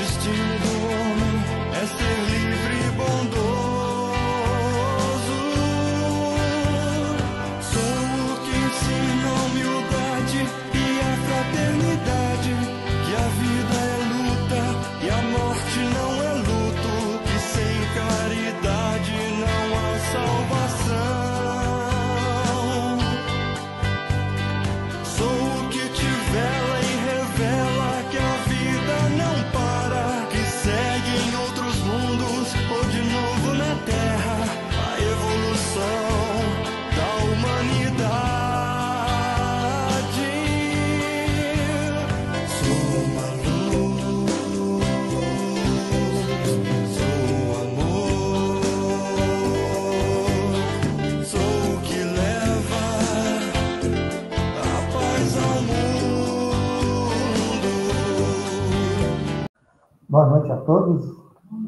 destino do homem é ser livre e bondoso. Sou o que ensina a humildade e a fraternidade, que a vida é luta e a morte não é luto, que sem caridade não há salvação. Sou o que te vela e revela que a vida não para, que segue em outros mundos ou de novo na terra a evolução da humanidade. Sou uma luz, sou amor, sou o que leva a paz ao mundo. Boa noite a todos,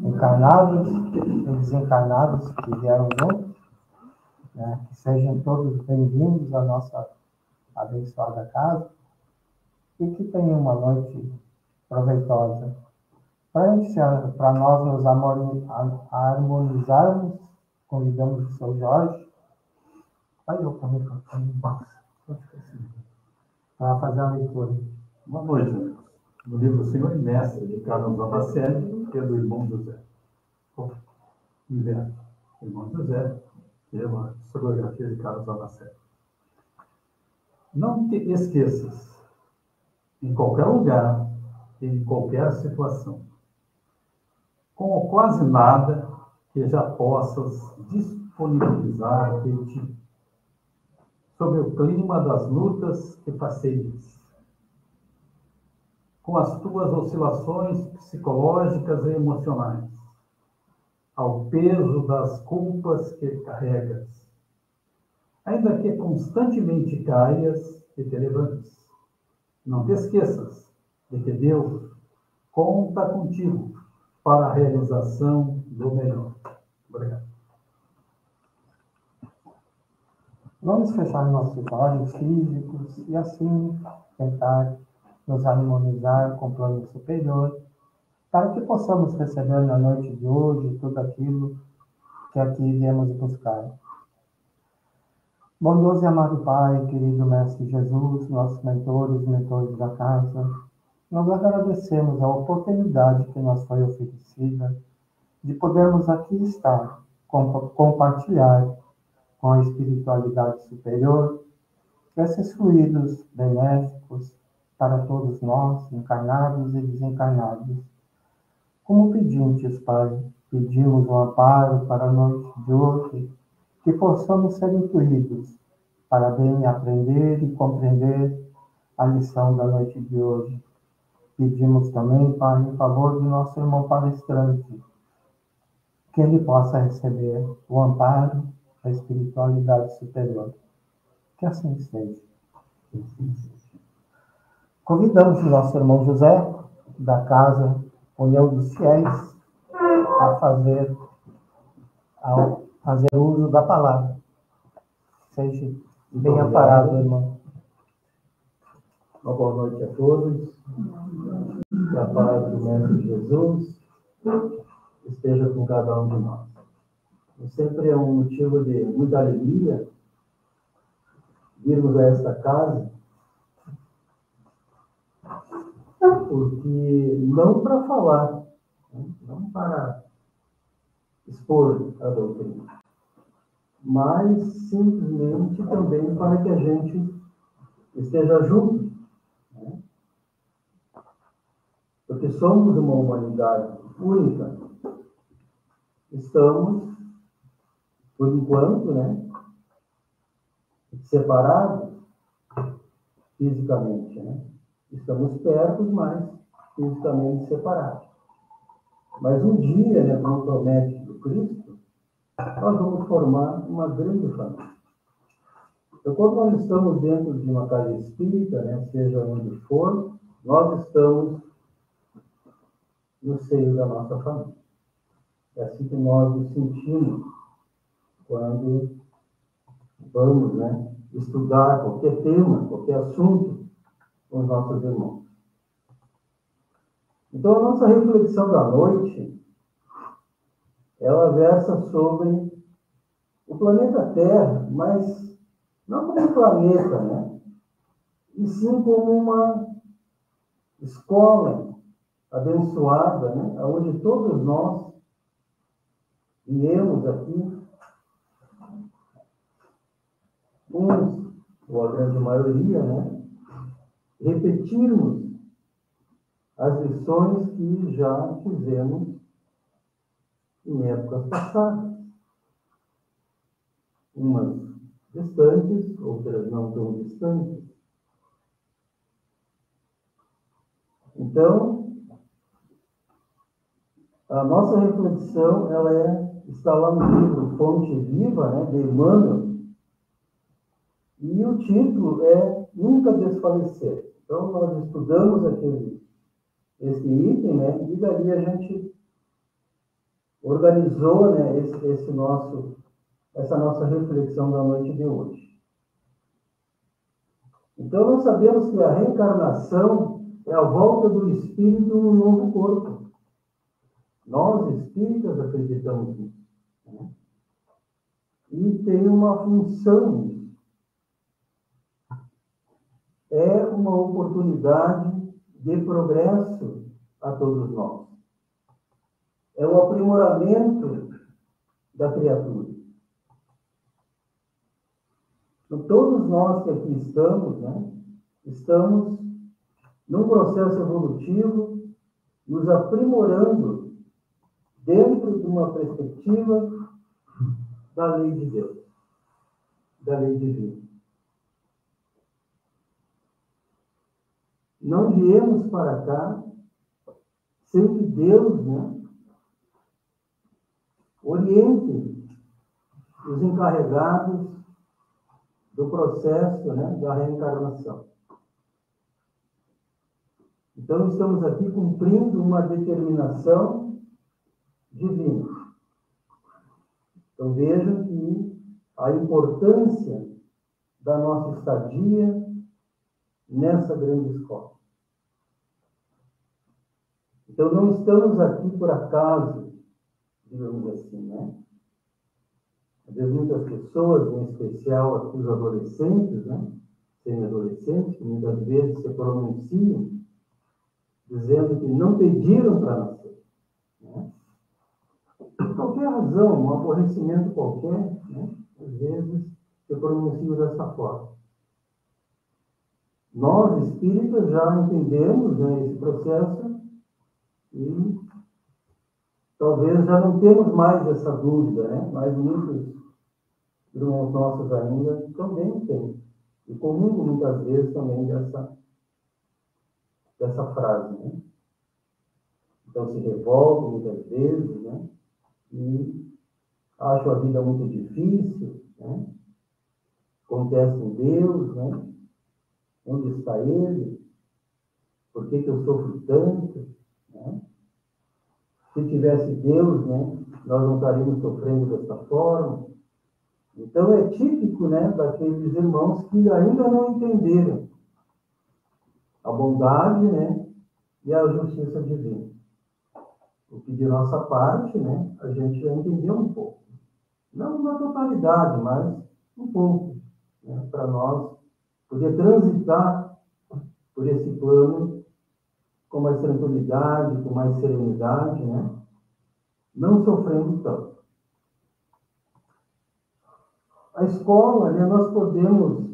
encarnados e desencarnados que vieram juntos, né? Que sejam todos bem-vindos à nossa abençoada casa e que tenham uma noite proveitosa. Para nós nos harmonizarmos, convidamos o São Jorge, vai eu também para fazer a leitura. Boa noite, amigos. No livro Senhor e Mestre, de Carlos Labacelli, que é do irmão José. Irmão José, que é uma psicografia de Carlos Labacelli. Não te esqueças, em qualquer lugar, em qualquer situação, com quase nada que já possas disponibilizar de ti, sobre o clima das lutas que passeias, com as tuas oscilações psicológicas e emocionais, ao peso das culpas que carregas, ainda que constantemente caias e te levantes. Não te esqueças de que Deus conta contigo para a realização do melhor. Obrigado. Vamos fechar nossos olhos físicos e assim tentar nos harmonizar com o plano superior, para que possamos receber na noite de hoje tudo aquilo que aqui viemos buscar. Bondoso e amado Pai, querido Mestre Jesus, nossos mentores e mentores da casa, nós agradecemos a oportunidade que nos foi oferecida de podermos aqui estar, compartilhar com a espiritualidade superior esses fluidos benéficos para todos nós, encarnados e desencarnados. Como pedintes, Pai, pedimos um amparo para a noite de hoje, que possamos ser intuídos para bem aprender e compreender a lição da noite de hoje. Pedimos também, Pai, em favor do nosso irmão palestrante, que ele possa receber o amparo da espiritualidade superior. Que assim seja. Convidamos o nosso irmão José, da casa União dos Fiéis, a fazer uso da palavra. Seja bem amparado, irmão. Uma boa noite a todos. Que a paz do Mestre Jesus esteja com cada um de nós. Sempre é um motivo de muita alegria virmos a esta casa, porque não para falar, não para expor a doutrina, mas simplesmente também para que a gente esteja junto, né? Porque somos uma humanidade única. Estamos, por enquanto, né, separados fisicamente, né? Estamos perto, mas fisicamente separados. Mas um dia, né, como promete o Cristo, nós vamos formar uma grande família. Então, quando nós estamos dentro de uma casa espírita, né, seja onde for, nós estamos no seio da nossa família. É assim que nós nos sentimos quando vamos, né, estudar qualquer tema, qualquer assunto com os nossos irmãos. Então, a nossa reflexão da noite, ela versa sobre o planeta Terra, mas não como um planeta, né? E sim como uma escola abençoada, né? Onde todos nós viemos aqui, uns, ou a grande maioria, né? Repetirmos as lições que já fizemos em épocas passadas. Umas distantes, outras não tão distantes. Então, a nossa reflexão, está lá no livro Fonte Viva, né, de Emmanuel, e o título é Nunca Desfalecer. Então, nós estudamos esse item, né, e dali a gente organizou, né, essa nossa reflexão da noite de hoje. Então, nós sabemos que a reencarnação é a volta do espírito no novo corpo. Nós, espíritas, acreditamos nisso. Né? E tem uma função nisso. É uma oportunidade de progresso a todos nós. É o aprimoramento da criatura. Então, todos nós que aqui estamos, né, estamos num processo evolutivo, nos aprimorando dentro de uma perspectiva da lei de Deus, da lei divina. Não viemos para cá sem que Deus, né, oriente os encarregados do processo, né, da reencarnação. Então, estamos aqui cumprindo uma determinação divina. Então, vejam que a importância da nossa estadia nessa grande escola. Então, não estamos aqui por acaso, digamos assim, né? Às vezes, muitas pessoas, em especial aqui os adolescentes, né? Semi-adolescentes, que muitas vezes se pronunciam dizendo que não pediram para nascer. Né? Por qualquer razão, um aborrecimento qualquer, né? Às vezes se pronunciam dessa forma. Nós, espíritas, já entendemos, né, esse processo e talvez já não temos mais essa dúvida, né? Mas muitos irmãos nossos ainda também têm. E comungam muitas vezes também dessa frase, né? Então se revoltam muitas vezes, né? E acham a vida muito difícil, né? Contestam Deus, né? Onde está Ele? Por que eu sofro tanto? Né? Se tivesse Deus, né, nós não estaríamos sofrendo dessa forma. Então é típico, né, daqueles irmãos que ainda não entenderam a bondade, né, e a justiça divina. O que de nossa parte, né, a gente já entendeu um pouco. Não na totalidade, mas um pouco, né, para nós poder transitar por esse plano com mais tranquilidade, com mais serenidade, né? Não sofrendo tanto. A escola, né, nós podemos,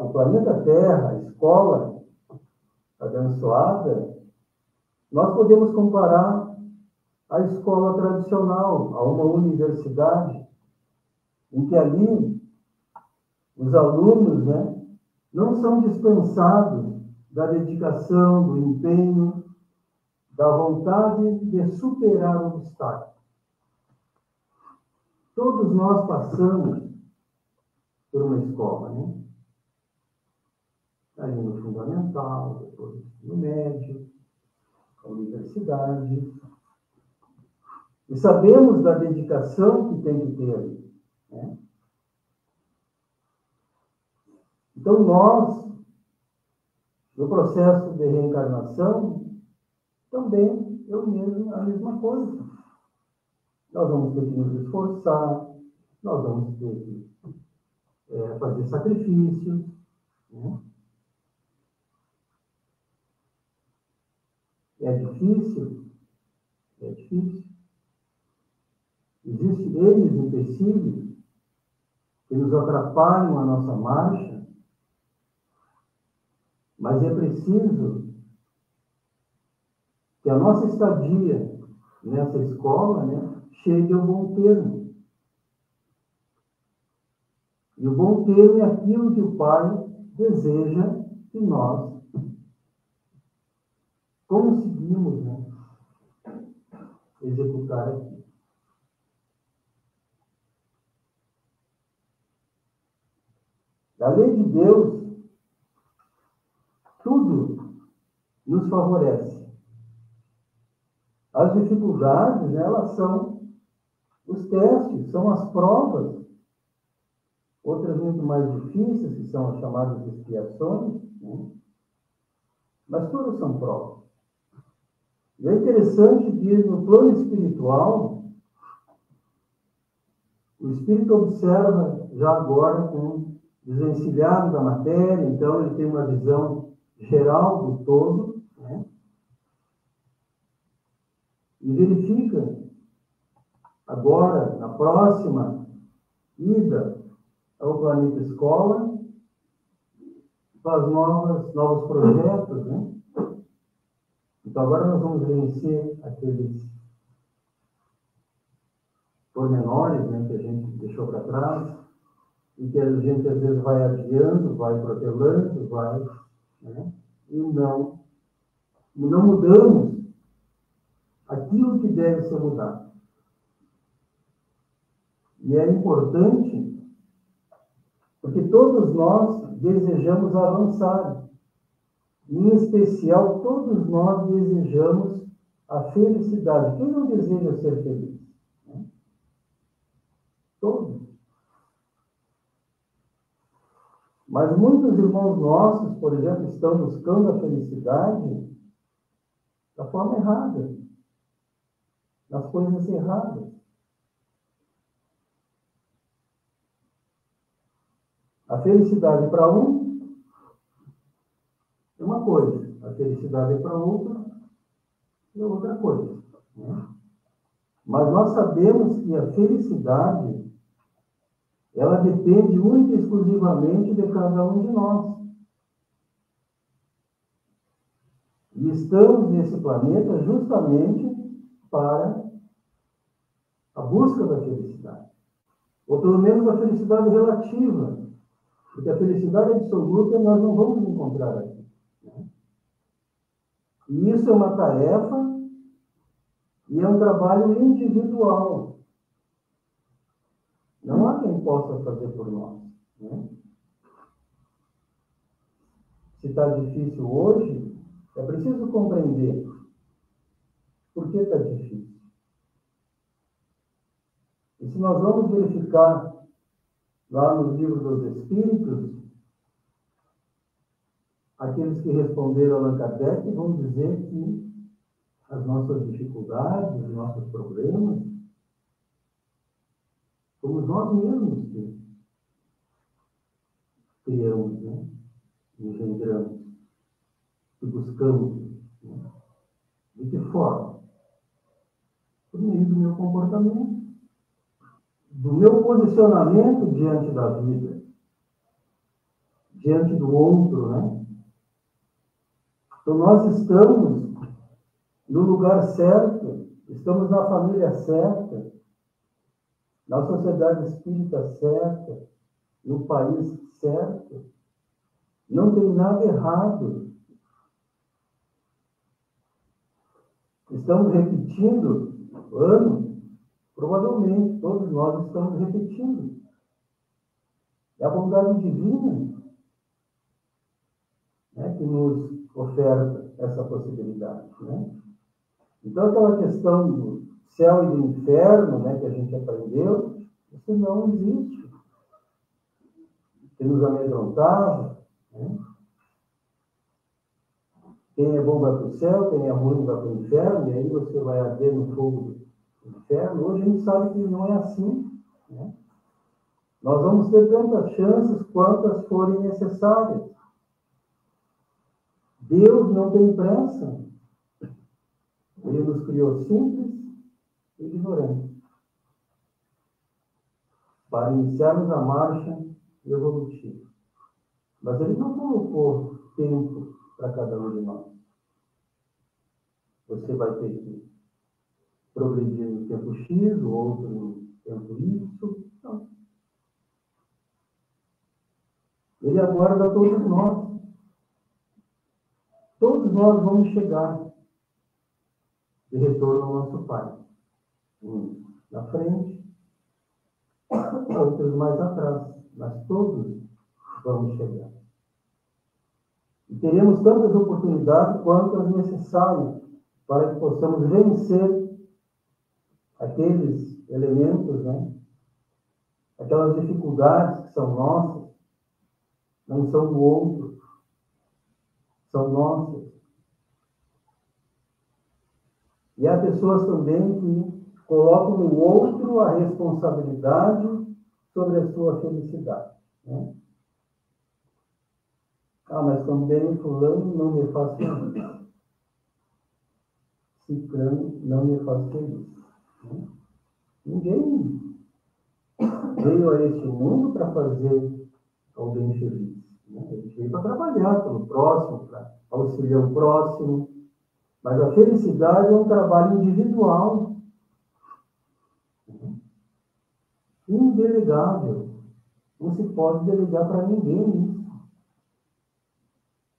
o planeta Terra, a escola abençoada, nós podemos comparar a escola tradicional a uma universidade, em que ali os alunos, né, não são dispensados da dedicação, do empenho, da vontade de superar obstáculos. Todos nós passamos por uma escola, né? Ali no fundamental, depois no médio, na universidade. E sabemos da dedicação que tem que ter ali, né? Então nós, no processo de reencarnação, também eu mesmo a mesma coisa. Nós vamos ter que nos esforçar, nós vamos ter que fazer sacrifícios, né? É difícil? É difícil. Existem eles empecilhos que nos atrapalham a nossa marcha, mas é preciso que a nossa estadia nessa escola, né, chegue ao bom termo. E o bom termo é aquilo que o Pai deseja que nós conseguimos, né, executar aqui. A lei de Deus, tudo nos favorece. As dificuldades, né, elas são os testes, são as provas. Outras muito mais difíceis, que são as chamadas expiações, né? Mas todas são provas. E é interessante que no plano espiritual, o espírito observa já agora com desencilhado da matéria, então ele tem uma visão geral do todo, né? E verifica agora, na próxima ida ao planeta escola, faz novos projetos, né? Então agora nós vamos vencer aqueles pormenores, né, que a gente deixou para trás, e que a gente às vezes vai adiando, vai protelando, vai, né? E não mudamos aquilo que deve ser mudado. E é importante, porque todos nós desejamos avançar. Em especial, todos nós desejamos a felicidade. Quem não deseja ser feliz? Né? Todos. Mas muitos irmãos nossos, por exemplo, estão buscando a felicidade da forma errada, nas coisas erradas. A felicidade para um é uma coisa, a felicidade para outro é outra coisa, né? Mas nós sabemos que a felicidade, ela depende única e exclusivamente de cada um de nós. E estamos nesse planeta justamente para a busca da felicidade. Ou pelo menos a felicidade relativa. Porque a felicidade absoluta nós não vamos encontrar aqui, né? E isso é uma tarefa e é um trabalho individual. Não há quem possa fazer por nós, né? Se está difícil hoje, é preciso compreender por que está difícil. E se nós vamos verificar lá no livro dos Espíritos, aqueles que responderam a Allan Kardec vão dizer que as nossas dificuldades, os nossos problemas, somos nós mesmos que criamos, né? Engendramos, que buscamos, né? De que forma? Por meio do meu comportamento, do meu posicionamento diante da vida, diante do outro, né? Então nós estamos no lugar certo, estamos na família certa, na sociedade espírita certa, no país certo. Não tem nada errado. Estamos repetindo ano, provavelmente todos nós estamos repetindo. É a bondade divina, né, que nos oferta essa possibilidade, né? Então aquela questão do céu e do inferno, né, que a gente aprendeu, isso não existe. Que nos amedrontava, né? quem é bom vai para o céu, quem é ruim vai para o inferno, e aí você vai arder no fogo do inferno. Hoje a gente sabe que não é assim, né? Nós vamos ter tantas chances quantas forem necessárias. Deus não tem pressa. Ele nos criou simples e ignorantes, para iniciarmos a marcha evolutiva. Mas Ele não colocou tempo para cada um de nós. Você vai ter que progredir no tempo X, o outro no tempo Y. Não. Ele aguarda todos nós. Todos nós vamos chegar de retorno ao nosso Pai. Uns na frente, outros mais atrás. Mas todos vamos chegar. E teremos tantas oportunidades quantas necessárias para que possamos vencer aqueles elementos, né? Aquelas dificuldades que são nossas, não são do outro, são nossas. E há pessoas também que colocam no outro a responsabilidade sobre a sua felicidade, né? Ah, mas também fulano não me faz feliz. Ciclano não me faz feliz. Né? Ninguém veio a este mundo para fazer alguém feliz. Né? A gente veio para trabalhar pelo próximo, para auxiliar o próximo. Mas a felicidade é um trabalho individual. Indelegável. Não se pode delegar para ninguém isso.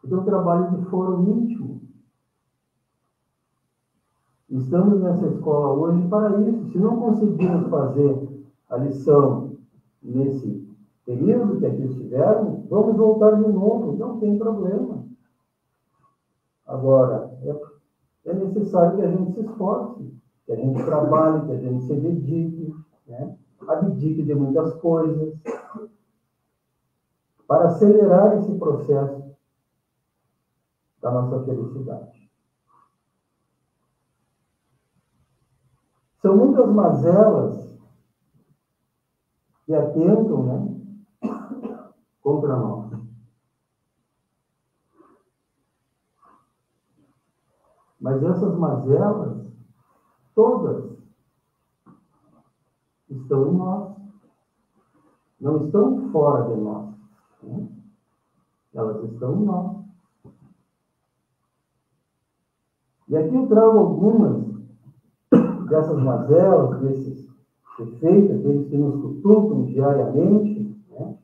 Porque é um trabalho de foro íntimo. Estamos nessa escola hoje para isso. Se não conseguirmos fazer a lição nesse período que aqui estivermos, vamos voltar de novo. Não tem problema. Agora, é necessário que a gente se esforce, que a gente trabalhe, que a gente se dedique, né? Abdique de muitas coisas, para acelerar esse processo da nossa felicidade. São muitas mazelas que atentam, né, contra nós. Mas essas mazelas, todas, estão em nós. Não estão fora de nós. Né? Elas estão em nós. E aqui eu trago algumas dessas mazelas, desses defeitos, aqueles que nos cutucam diariamente, né?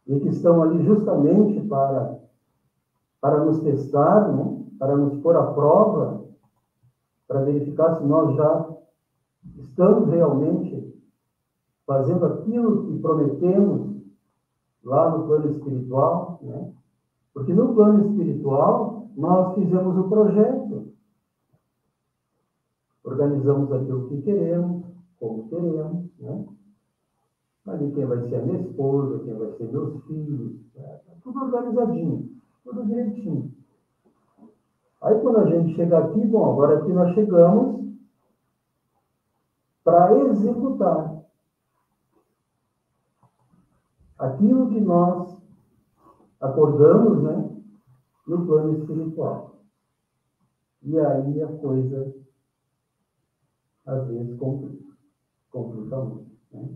E que estão ali justamente para nos testar, né? Para nos pôr à prova, para verificar se nós já estamos realmente fazendo aquilo que prometemos lá no plano espiritual, né? Porque no plano espiritual nós fizemos o projeto. Organizamos aquilo que queremos, como queremos, né? Ali quem vai ser a minha esposa, quem vai ser meus filhos, né? Tudo organizadinho, tudo direitinho. Aí quando a gente chega aqui, bom, agora aqui nós chegamos para executar aquilo que nós acordamos, né, no plano espiritual. E aí a coisa, às vezes, complica muito. Né?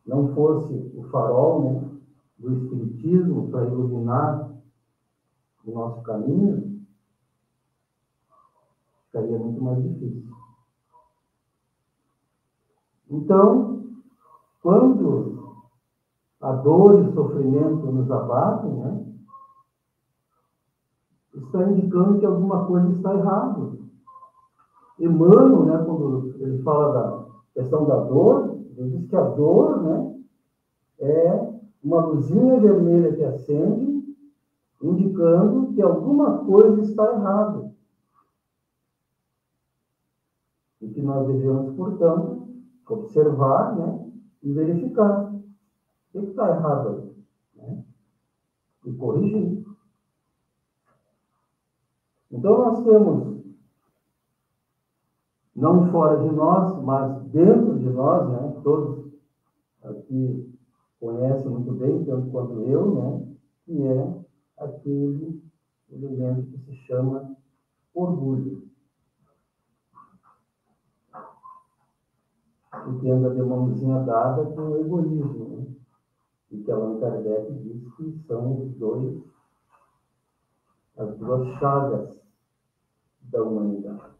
Não fosse o farol, né, do Espiritismo para iluminar o nosso caminho, ficaria muito mais difícil. Então, quando a dor e o sofrimento nos abatem, né, está indicando que alguma coisa está errada. Emmanuel, né, quando ele fala da questão da dor, ele diz que a dor, né, é uma luzinha vermelha que acende, indicando que alguma coisa está errada. E que nós devemos, portanto, observar, né, e verificar o que está errado aí, né, e corrigir. Então nós temos, não fora de nós, mas dentro de nós, né? Todos aqui conhecem muito bem, tanto quanto eu, né? Que é aquele elemento que se chama orgulho. E que anda de mãozinha dada com o egoísmo, né? E que Allan Kardec diz que são as duas chagas da humanidade.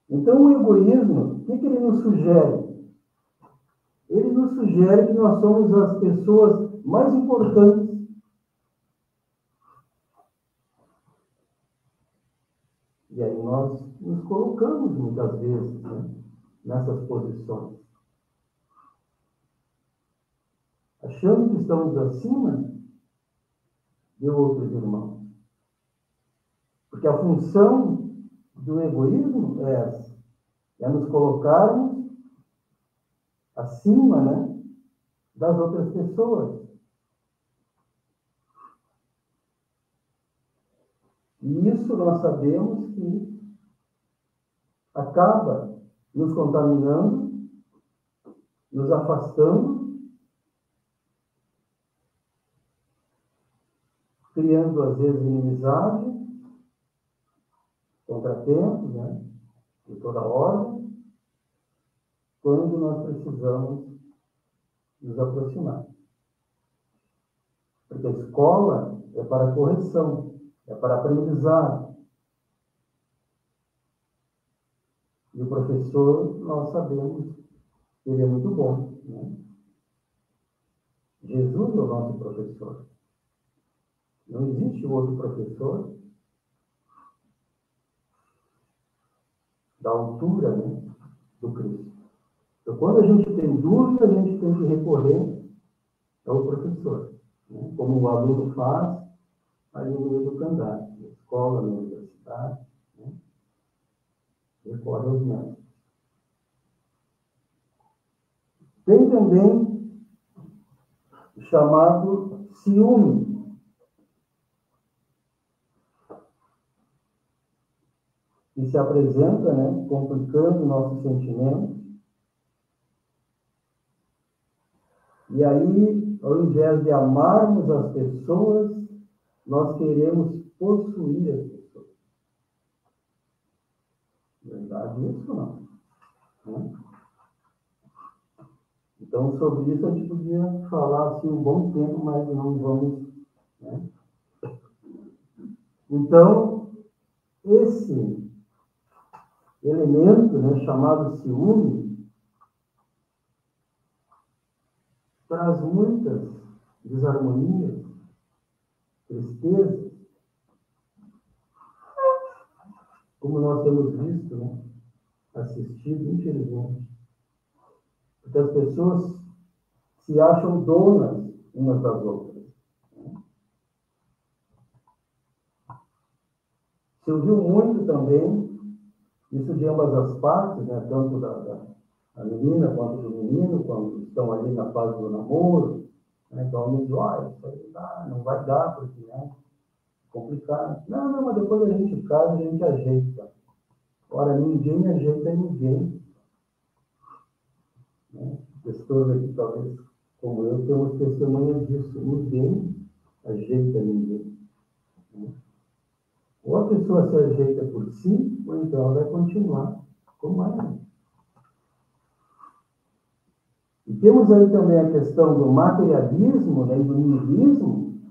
Então, o egoísmo, o que ele nos sugere? Ele nos sugere que nós somos as pessoas mais importantes. E aí nós nos colocamos, muitas vezes, né, nessas posições. Achando que estamos acima de outros irmãos. Porque a função do egoísmo é essa. É nos colocarmos acima, né, das outras pessoas. E isso nós sabemos que acaba nos contaminando, nos afastando, criando, às vezes, inimizade, contratempos, né, de toda ordem, quando nós precisamos nos aproximar. Porque a escola é para correção, é para aprendizado. E o professor, nós sabemos que ele é muito bom, né? Jesus é o nosso professor. Não existe outro professor da altura, né, do Cristo. Então, quando a gente tem dúvida, a gente tem que recorrer ao professor, né? Como o aluno faz ali no educandar, na escola, na universidade, né? Recorre aos mestres. Tem também o chamado ciúme. Que se apresenta, né, complicando nossos sentimentos. E aí, ao invés de amarmos as pessoas, nós queremos possuir as pessoas. Verdade isso não? Né? Então, sobre isso a gente podia falar assim, um bom tempo, mas não vamos. Né? Então, esse elemento, né, chamado ciúme, traz muitas desarmonias, tristezas, como nós temos visto, né, assistido, infelizmente. Porque as pessoas se acham donas umas das outras. Se ouviu muito também, isso de ambas as partes, né, tanto da menina quanto do menino, quando estão ali na fase do namoro, né, então alguém diz, isso aí não vai dar, porque, né, é complicado. Não, mas depois a gente casa, a gente ajeita. Ora, ninguém ajeita ninguém. Né? Pessoas aqui, talvez, como eu, temos testemunha disso. Ninguém ajeita ninguém. Né? Ou a pessoa se ajeita por si, ou então ela vai continuar como ela. E temos aí também a questão do materialismo, né, e do niilismo,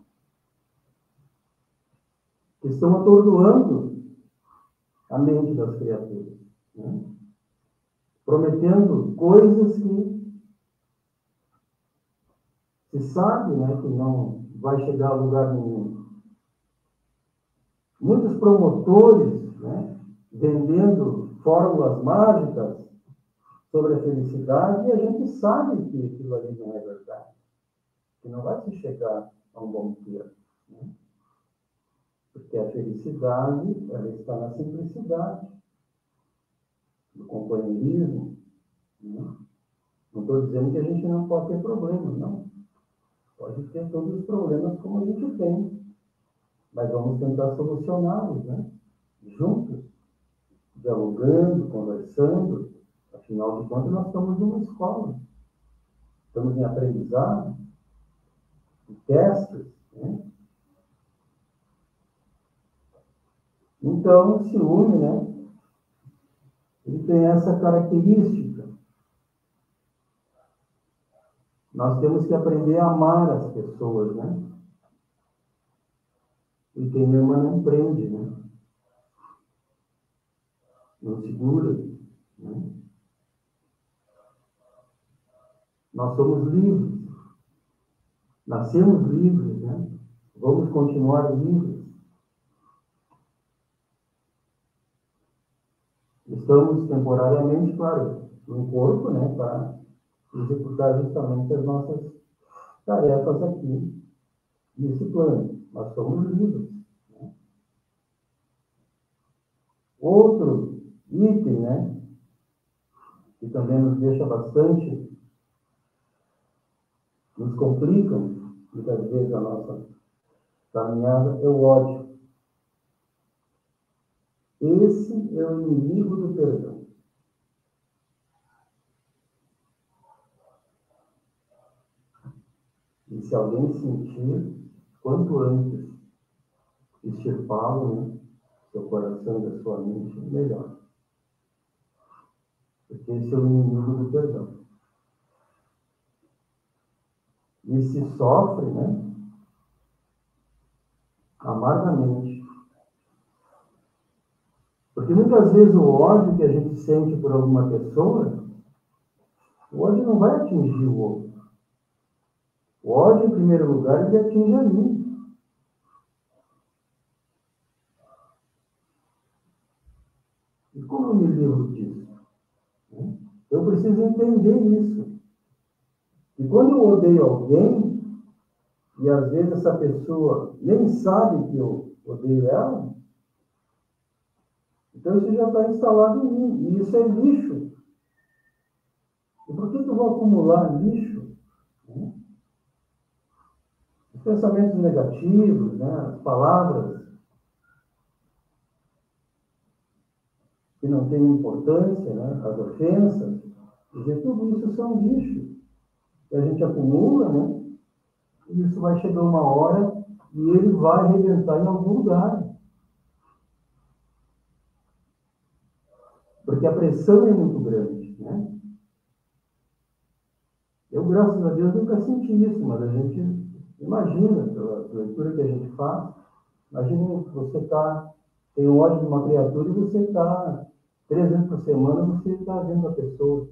que estão atordoando a mente das criaturas. Né? Prometendo coisas que se sabe, né, que não vai chegar a lugar nenhum. Muitos promotores, né, vendendo fórmulas mágicas sobre a felicidade, e a gente sabe que aquilo ali não é verdade, que não vai se chegar a um bom termo. Né? Porque a felicidade, ela está na simplicidade, no companheirismo. Né? Não estou dizendo que a gente não pode ter problemas, não. Pode ter todos os problemas como a gente tem. mas vamos tentar solucioná-los, né? Juntos, dialogando, conversando. Afinal de contas, nós estamos numa escola. Estamos em aprendizado, em testes, né? Então, o ciúme, né? Ele tem essa característica. Nós temos que aprender a amar as pessoas, né? E quem ama não prende, né? Não segura, né? Nós somos livres. Nascemos livres, né? Vamos continuar livres. Estamos temporariamente, claro, no corpo, né? Para executar justamente as nossas tarefas aqui, nesse plano. Nós somos livres. Né? Outro item, né? Que também nos deixa bastante, nos complicam, muitas vezes, a nossa caminhada, é o ódio. Esse é o inimigo do perdão. E se alguém sentir, quanto antes extirpá-lo, né, seu coração e da sua mente, melhor. Porque esse é o inimigo do perdão. E se sofre, né, amargamente. Porque muitas vezes o ódio que a gente sente por alguma pessoa, o ódio não vai atingir o outro. O ódio, em primeiro lugar, ele atinge a mim. E como eu me livro disso? Eu preciso entender isso. E quando eu odeio alguém, e às vezes essa pessoa nem sabe que eu odeio ela, então isso já está instalado em mim. E isso é lixo. E por que eu vou acumular lixo? Os pensamentos negativos, né? As palavras que não têm importância, né? As ofensas, quer dizer, tudo isso são lixo. E a gente acumula, né? E isso vai chegar uma hora e ele vai arrebentar em algum lugar. Porque a pressão é muito grande, né? Eu, graças a Deus, nunca senti isso, mas a gente imagina, pela leitura que a gente faz, imagina você tem ódio de uma criatura e você está 3 vezes por semana, você está vendo a pessoa.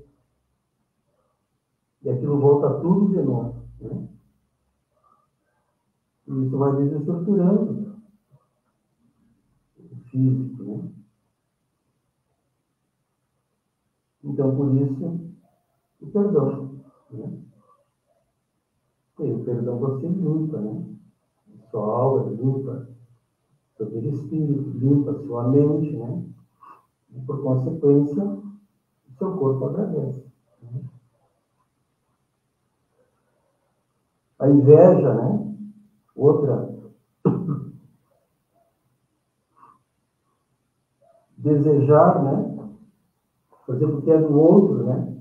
E aquilo volta tudo de novo, né? E isso vai desestruturando o físico, né? Então, por isso, o perdão, né? E o perdão você limpa, né? Sua alma limpa, seu espírito limpa, sua mente, né? E, por consequência, o seu corpo agradece. Né? A inveja, né? Outra. Desejar, né? Por exemplo, o que é do outro, né?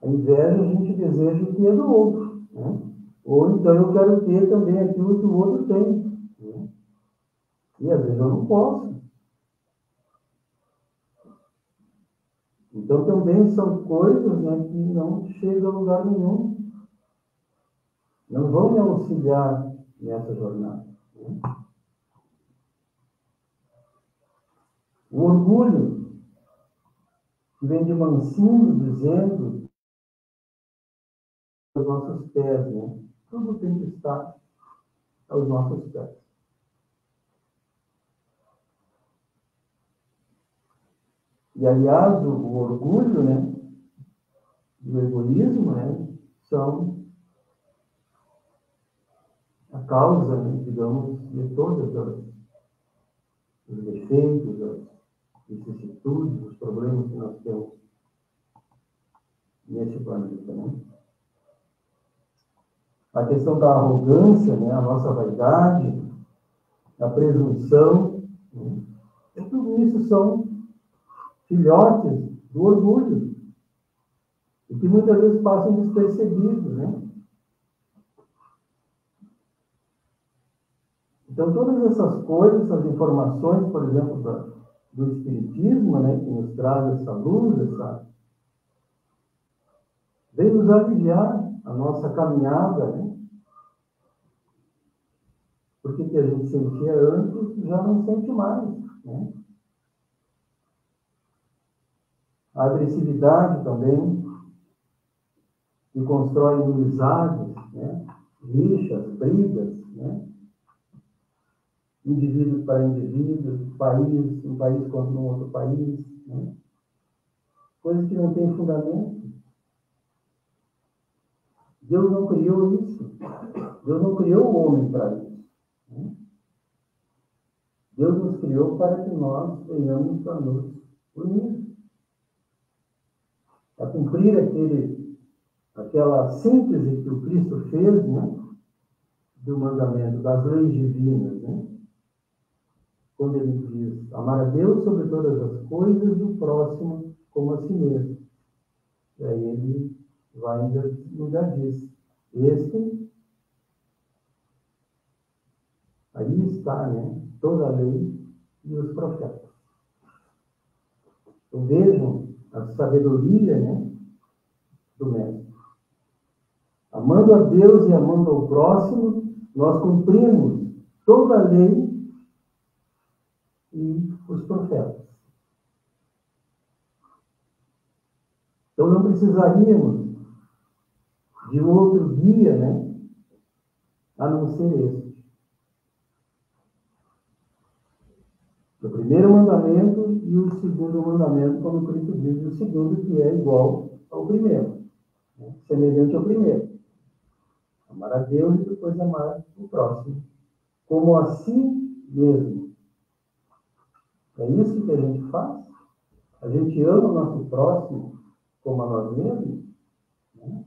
A inveja, a gente deseja o que é do outro, né? Ou então eu quero ter também aquilo que o outro tem, né? E às vezes eu não posso. Então também são coisas, né, que não chegam a lugar nenhum. Não vão me auxiliar nessa jornada. Né? O orgulho, que vem de mansinho dizendo aos nossos pés, né? Tudo tem que estar aos nossos pés. E, aliás, o orgulho, né, e o egoísmo, né, são a causa, né, digamos, de todos os defeitos, as vicissitudes, os problemas que nós temos nesse planeta, né? a questão da arrogância, né? A nossa vaidade, a presunção, né? E tudo isso são filhotes do orgulho, e que muitas vezes passam despercebidos, né? Então, todas essas coisas, essas informações, por exemplo, do Espiritismo, né, que nos traz essa luz, vem nos aliviar a nossa caminhada, né? Porque o que a gente sentia antes já não sente mais, né? A agressividade também, que constrói inimizades, né? Rixas, brigas, né? Indivíduos para indivíduos, um país contra um outro país, né? Coisas que não têm fundamento. Deus não criou isso. Deus não criou o homem para isso, né? Deus nos criou para que nós venhamos para nos unir, a cumprir aquela síntese que o Cristo fez, né, do mandamento, das leis divinas, né? Quando ele diz, amar a Deus sobre todas as coisas e o próximo como a si mesmo. E aí ele vai ainda diz, aí está, né, toda a lei e os profetas. Então vejam a sabedoria, né, do Mestre. Amando a Deus e amando ao próximo, nós cumprimos toda a lei e os profetas. Então não precisaríamos de um outro guia, né, a não ser este. O primeiro mandamento e o segundo mandamento, quando Cristo diz o segundo, que é igual ao primeiro, né, semelhante ao primeiro. Amar a Deus e depois amar o próximo, como a si mesmo. É isso que a gente faz? A gente ama o nosso próximo como a nós mesmos, né?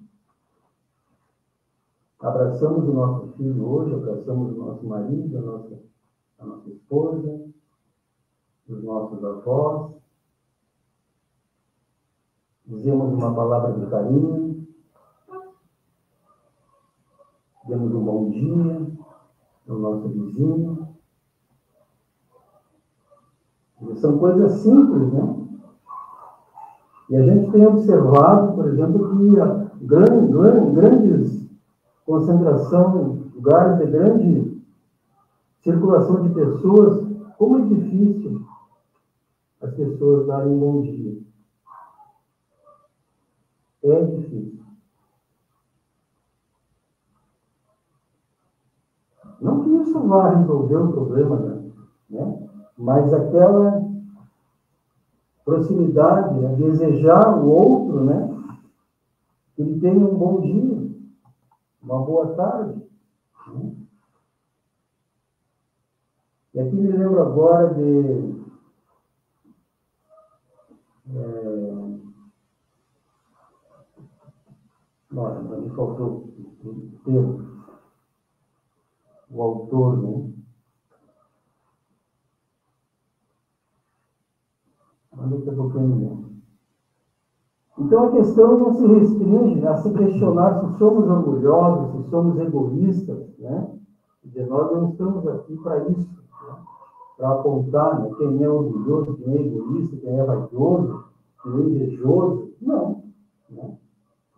Abraçamos o nosso filho hoje, abraçamos o nosso marido, a nossa esposa, os nossos avós, dizemos uma palavra de carinho, demos um bom dia ao nosso vizinho. São coisas simples, né? E a gente tem observado, por exemplo, que a grandes concentração, lugares de grande circulação de pessoas, como é difícil as pessoas darem um bom dia. É difícil. Não que isso vá resolver o problema, né? Mas aquela proximidade, né? Desejar o outro, né? Que ele tenha um bom dia, uma boa tarde, né? E aqui me lembro agora de nossa, me faltou o termo, o autor, né? Daqui a pouquinho. Então a questão não se restringe a se questionar se somos orgulhosos, se somos egoístas, né? E nós não estamos aqui para isso, né? Para apontar, né, quem é orgulhoso, quem é egoísta, quem é vaidoso, quem é invejoso. Não, né?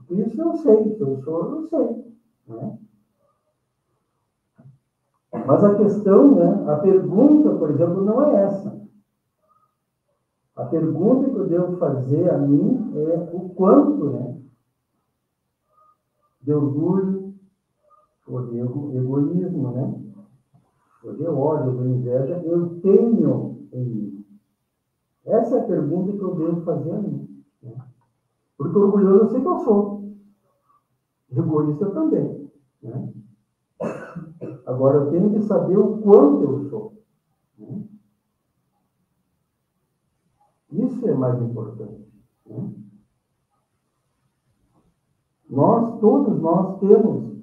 Por isso eu sei, que eu sou, eu sei, né? Mas a questão, né, a pergunta, por exemplo, não é essa. A pergunta que eu devo fazer a mim é o quanto, né, de orgulho, ou de egoísmo, né, ou de ódio, ou de inveja, eu tenho em mim. Essa é a pergunta que eu devo fazer a mim, né? Porque orgulhoso eu sei que eu sou. Egoísta também, né? Agora eu tenho que saber o quanto eu sou, né? Isso é mais importante, né? Todos nós temos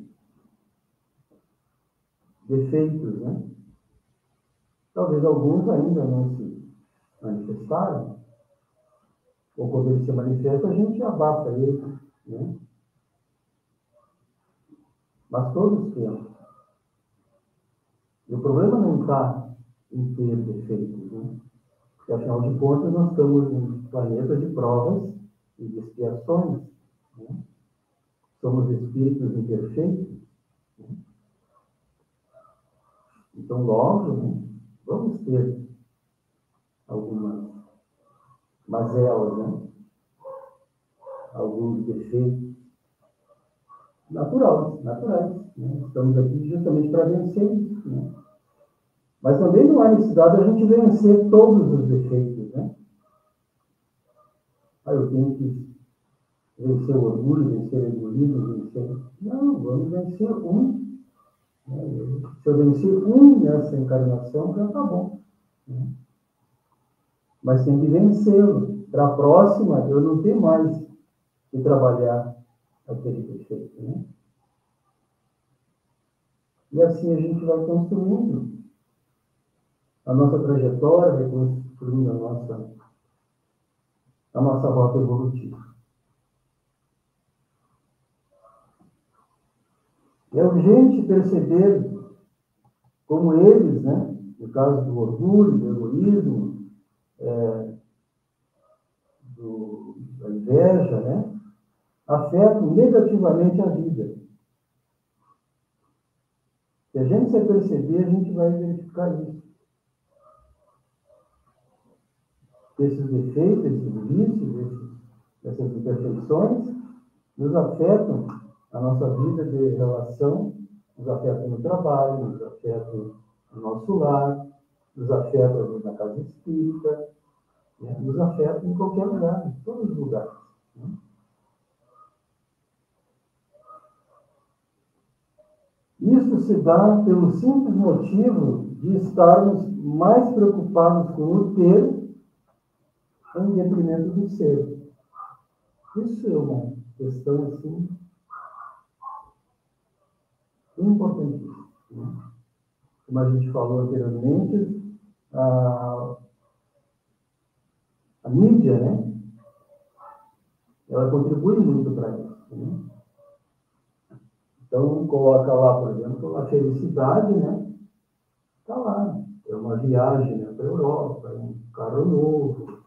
defeitos, né? Talvez alguns ainda não se manifestaram, ou quando ele se manifesta, a gente abafa ele, né? Mas todos temos. E o problema não está em ter defeitos, né? Porque, afinal de contas, nós estamos em um planeta de provas e de expiações, né? Somos espíritos imperfeitos, né? Então, logo, né, vamos ter algumas mazelas, né? Alguns defeitos naturais, né? Estamos aqui justamente para vencer isso, né? Mas também não há necessidade de a gente vencer todos os defeitos, né? Eu tenho que vencer o orgulho, vencer o egoísmo, vencer... Não, vamos vencer um. Né? Se eu vencer um nessa encarnação, já está bom, né? Mas tem que vencê-lo. Para a próxima, eu não tenho mais que trabalhar aquele defeito, né? E assim a gente vai construindo a nossa trajetória, vai construindo a nossa rota evolutiva. É urgente perceber como eles, né, no caso do orgulho, do egoísmo, da inveja, né, afetam negativamente a vida. Se a gente se perceber, a gente vai verificar isso. Esses defeitos, esses vícios, essas imperfeições nos afetam a nossa vida de relação, nos afetam no trabalho, nos afetam no nosso lar, nos afetam na casa espírita, né? Nos afetam em qualquer lugar, em todos os lugares, né? Isso se dá pelo simples motivo de estarmos mais preocupados com o ter em detrimento do ser. Isso é uma questão, assim, importantíssima, né? Como a gente falou anteriormente, a mídia, né, ela contribui muito para isso, né? Então, coloca lá, por exemplo, a felicidade, né? Está lá. É uma viagem, né, para a Europa, é um carro novo,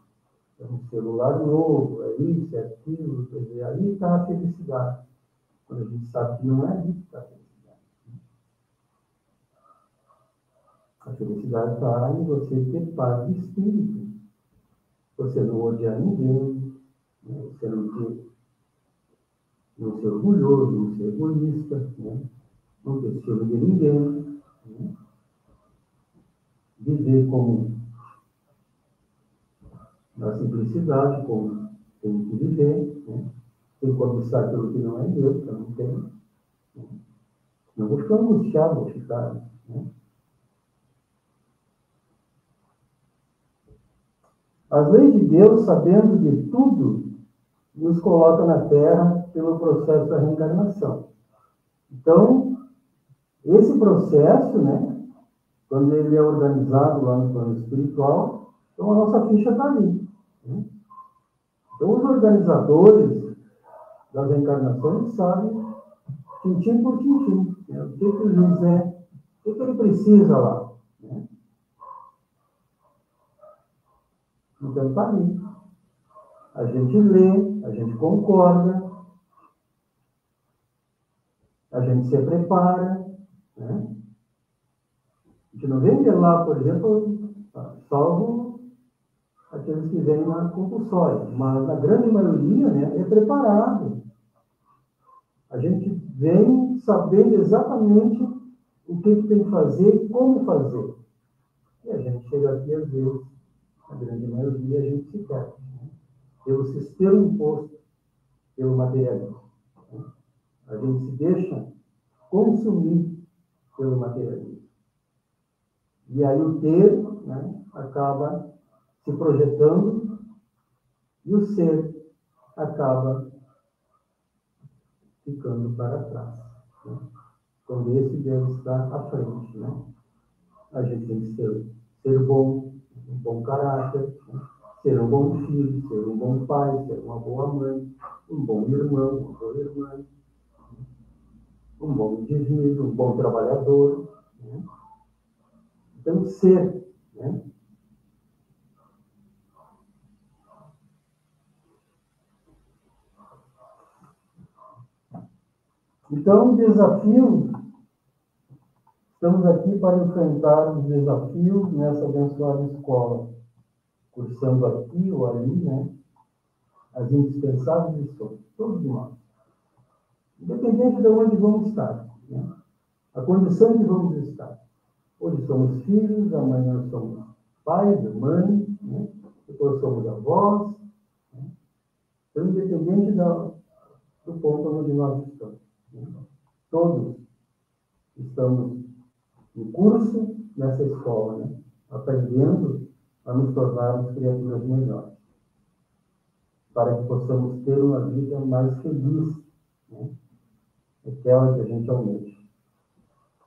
é um celular novo, é isso, é aquilo, quer dizer, aí está a felicidade. Quando a gente sabe que não é isso que está a felicidade. A felicidade está em você ter paz de espírito. Você não odiar ninguém, né? Você não ser orgulhoso, não ser egoísta, né? Não ter ciúme de ninguém, né? Viver como na simplicidade, como tem que viver, né? Sem cobiçar aquilo que não é meu, que eu não tenho, né? Não vou ficar angustiado, vou ficar, né? As leis de Deus, sabendo de tudo, nos coloca na Terra pelo processo da reencarnação. Então, esse processo, né, quando ele é organizado lá no plano espiritual, então a nossa ficha está ali, né? Então, os organizadores das reencarnações sabem, tintim por tintim, né, o que o José, o que ele precisa lá, né? Então, está ali. A gente lê, a gente concorda, a gente se prepara, né? A gente não vem de lá, por exemplo, salvo aqueles que vêm na compulsória, mas a grande maioria, né, é preparado. A gente vem sabendo exatamente o que tem que fazer e como fazer. E a gente chega aqui, às vezes, a grande maioria, a gente se perde, né? Pelo sistema imposto, pelo materialismo, né? A gente se deixa consumir pelo materialismo. E aí o ter, né, acaba se projetando e o ser acaba ficando para trás, né? quando esse Deus está à frente, né? A gente tem que ser bom, um bom caráter, né? Ser um bom filho, ser um bom pai, ser uma boa mãe, um bom irmão, uma boa irmã, um bom indivíduo, um bom trabalhador, né? Então, ser, né? Então, o desafio, estamos aqui para enfrentar os desafios nessa abençoada escola, cursando aqui ou ali, né? As indispensáveis lições, todos nós. Independente de onde vamos estar, né? A condição que vamos estar. Hoje somos filhos, amanhã somos pais, mães, né? Depois somos avós. Né? Então, independente do ponto onde nós estamos. Né? Todos estamos em curso nessa escola, né? Aprendendo a nos tornarmos criaturas melhores, para que possamos ter uma vida mais feliz, né? Aquela que a gente almeja.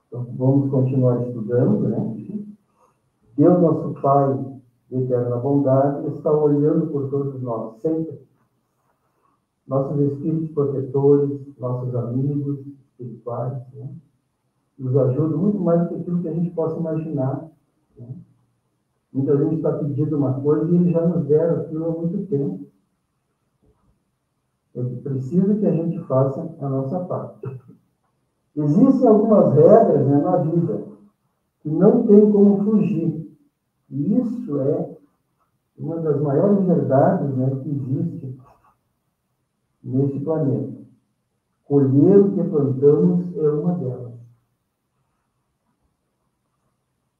Então, vamos continuar estudando, né? Deus, nosso Pai, de eterna bondade, está olhando por todos nós, sempre. Nossos espíritos protetores, nossos amigos espirituais, né? Nos ajudam muito mais do que aquilo que a gente possa imaginar, né? Muita gente está pedindo uma coisa e eles já nos deram aquilo há muito tempo. É preciso que a gente faça a nossa parte. Existem algumas regras, né, na vida que não tem como fugir. E isso é uma das maiores verdades, né, que existe neste planeta. Colher o que plantamos é uma delas.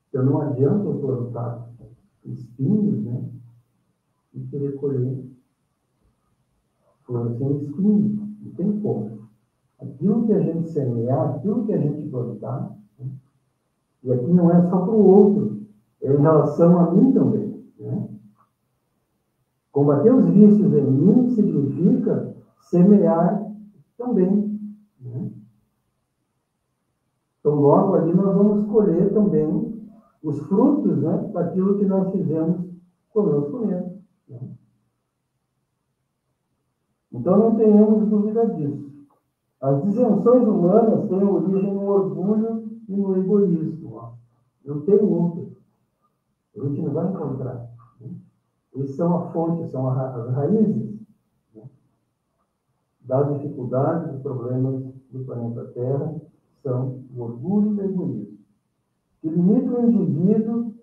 Então não adianta eu plantar espinhos, né, e querer colher flores sem espinhos. Não tem como. Aquilo que a gente semear, aquilo que a gente plantar, né, e aqui não é só para o outro, é em relação a mim também, né? Combater os vícios em mim significa semear também, né? Então, logo ali nós vamos colher também os frutos, né, daquilo que nós fizemos conosco mesmo, né? Então, não tenhamos dúvida disso. As isenções humanas têm origem no orgulho e no egoísmo. Ó. Não tem outra. A gente não vai encontrar. Né? Eles são a fonte, são as raízes, né, das dificuldades, dos problemas do planeta Terra, são o orgulho e o egoísmo, que limitam o indivíduo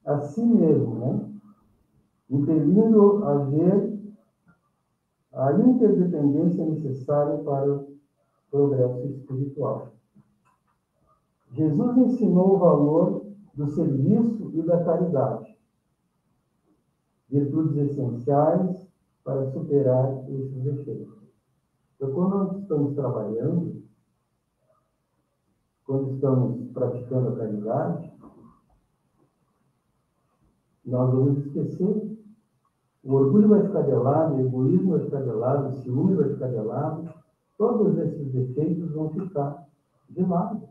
a si mesmo, né, impelindo a ver a interdependência necessária para o progresso espiritual. Jesus ensinou o valor do serviço e da caridade, virtudes essenciais para superar esses defeitos. Então, quando nós estamos trabalhando, quando estamos praticando a caridade, nós vamos esquecer. O orgulho vai ficar de lado, o egoísmo vai ficar de lado, o ciúme vai ficar de lado. Todos esses defeitos vão ficar de lado.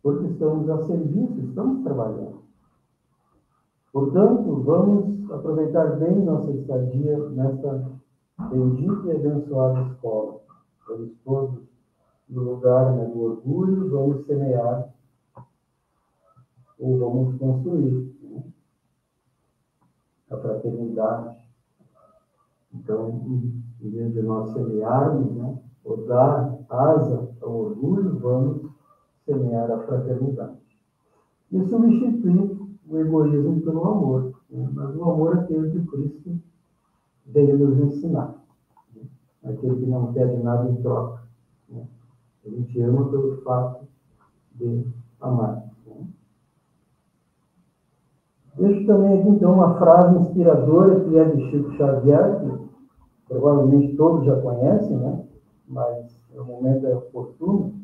Porque estamos a serviço, estamos trabalhando. Portanto, vamos aproveitar bem nossa estadia nesta bendita e abençoada escola. Vamos todos no lugar, né, do orgulho, vamos semear ou vamos construir, né, a fraternidade. Então, em vez de nós semearmos, né, ou dar asa ao orgulho, vamos semear a fraternidade. E substituir o egoísmo pelo amor, né? Mas o amor é aquele que Cristo veio nos ensinar, né? Aquele que não pede nada em troca, né? A gente ama pelo fato de amar, né? Deixo também aqui, então, uma frase inspiradora que é de Chico Xavier, que provavelmente todos já conhecem, né? Mas no momento é oportuno.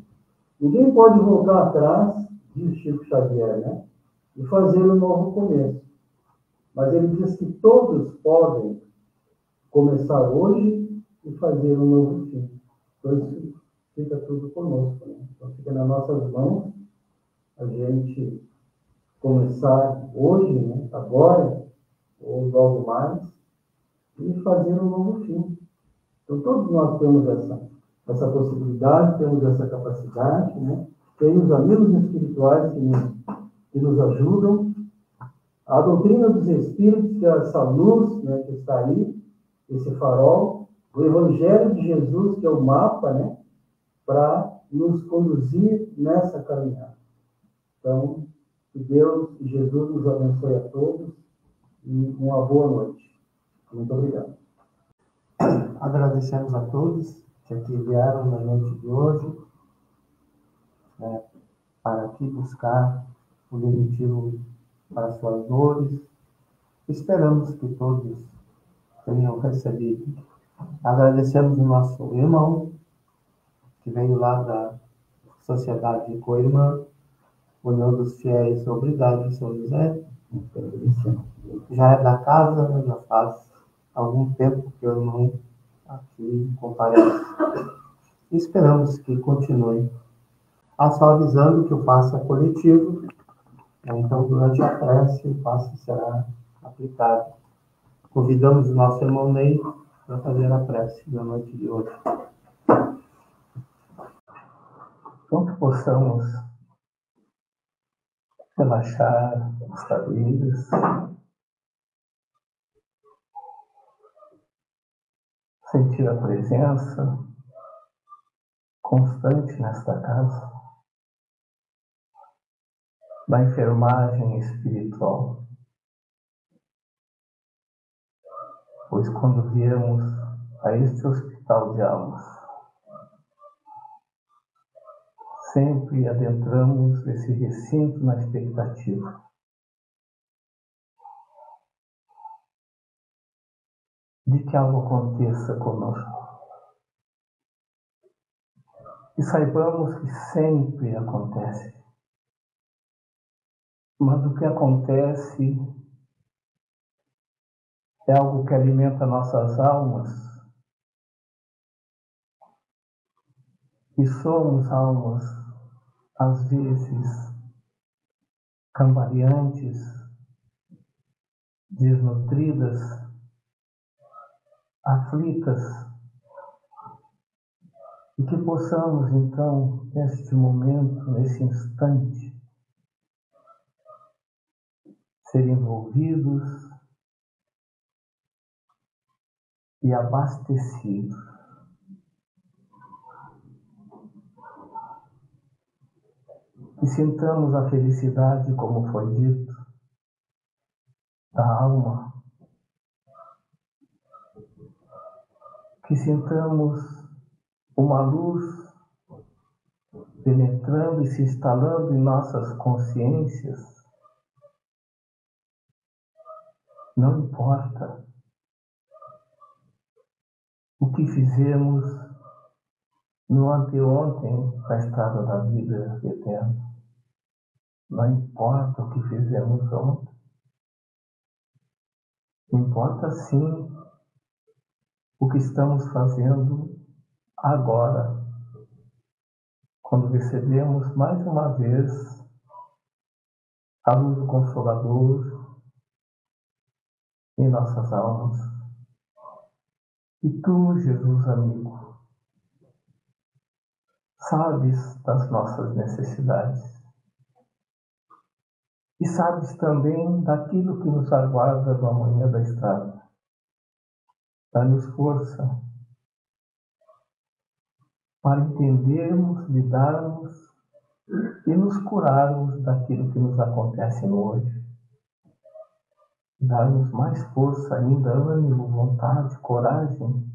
Ninguém pode voltar atrás, diz Chico Xavier, né, e fazer um novo começo. Mas ele diz que todos podem começar hoje e fazer um novo fim. Então, fica tudo conosco, né? Então fica nas nossas mãos a gente começar hoje, né? Agora, ou logo mais, e fazer um novo fim. Então todos nós temos essa possibilidade, temos essa capacidade, né? Tem os amigos espirituais que nos ajudam. A doutrina dos Espíritos, que é essa luz, né, que está aí, esse farol. O Evangelho de Jesus, que é o mapa, né, para nos conduzir nessa caminhada. Então, que Deus e Jesus nos abençoe a todos e uma boa noite. Muito obrigado. Agradecemos a todos que aqui vieram na noite de hoje, né, para aqui buscar o demitivo para suas dores. Esperamos que todos tenham recebido. Agradecemos o nosso irmão, que veio lá da Sociedade Coirmã, União dos Fiéis Obrigado de São José. Já é da casa, já faz algum tempo que o irmão aqui comparece. E esperamos que continue. Só avisando que o passe é coletivo, então durante a prece o passe será aplicado. Convidamos o nosso irmão Ney para fazer a prece na noite de hoje. Então que possamos relaxar os cabelos, sentir a presença constante nesta casa da enfermagem espiritual. Pois quando viemos a este hospital de almas, sempre adentramos esse recinto na expectativa de que algo aconteça conosco. E saibamos que sempre acontece. Mas o que acontece é algo que alimenta nossas almas. E somos almas, às vezes, cambaleantes, desnutridas, aflitas. E que possamos, então, neste momento, nesse instante, ser envolvidos e abastecidos. Que sintamos a felicidade, como foi dito, da alma. Que sintamos uma luz penetrando e se instalando em nossas consciências. Não importa o que fizemos no anteontem da estrada da vida eterna. Não importa o que fizemos ontem. Importa sim o que estamos fazendo agora, quando recebemos mais uma vez a luz do Consolador em nossas almas. E tu, Jesus amigo, sabes das nossas necessidades. E sabes também daquilo que nos aguarda no amanhã da estrada. Dá-nos força para entendermos, lidarmos e nos curarmos daquilo que nos acontece no hoje. Dar-nos mais força ainda, ânimo, vontade, coragem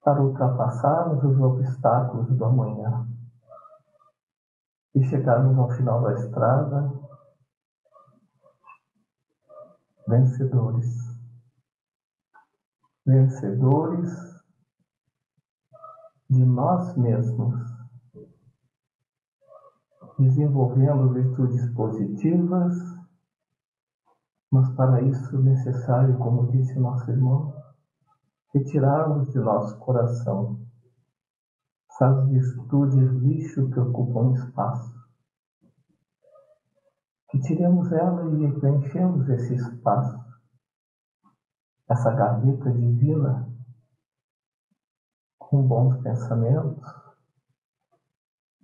para ultrapassarmos os obstáculos do amanhã e chegarmos ao final da estrada vencedores. Vencedores de nós mesmos, desenvolvendo virtudes positivas, mas para isso necessário, como disse nosso irmão, retirarmos de nosso coração essas virtudes lixo que ocupam espaço. Que tiremos ela e preenchemos esse espaço, essa gaveta divina, com bons pensamentos,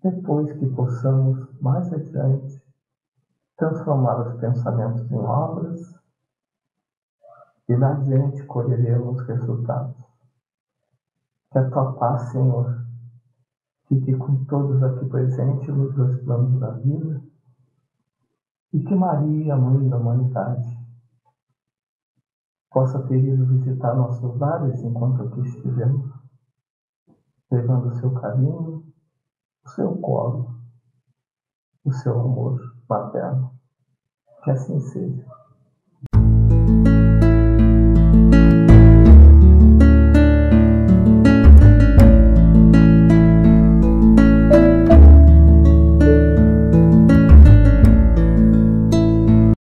depois que possamos, mais adiante, transformar os pensamentos em obras e lá adiante colheremos resultados. Que a tua paz, Senhor, fique com todos aqui presentes nos dois planos da vida e que Maria, Mãe da Humanidade, possa ter ido visitar nossos lares enquanto aqui estivemos, levando o seu carinho, o seu colo, o seu amor materno. Que assim seja.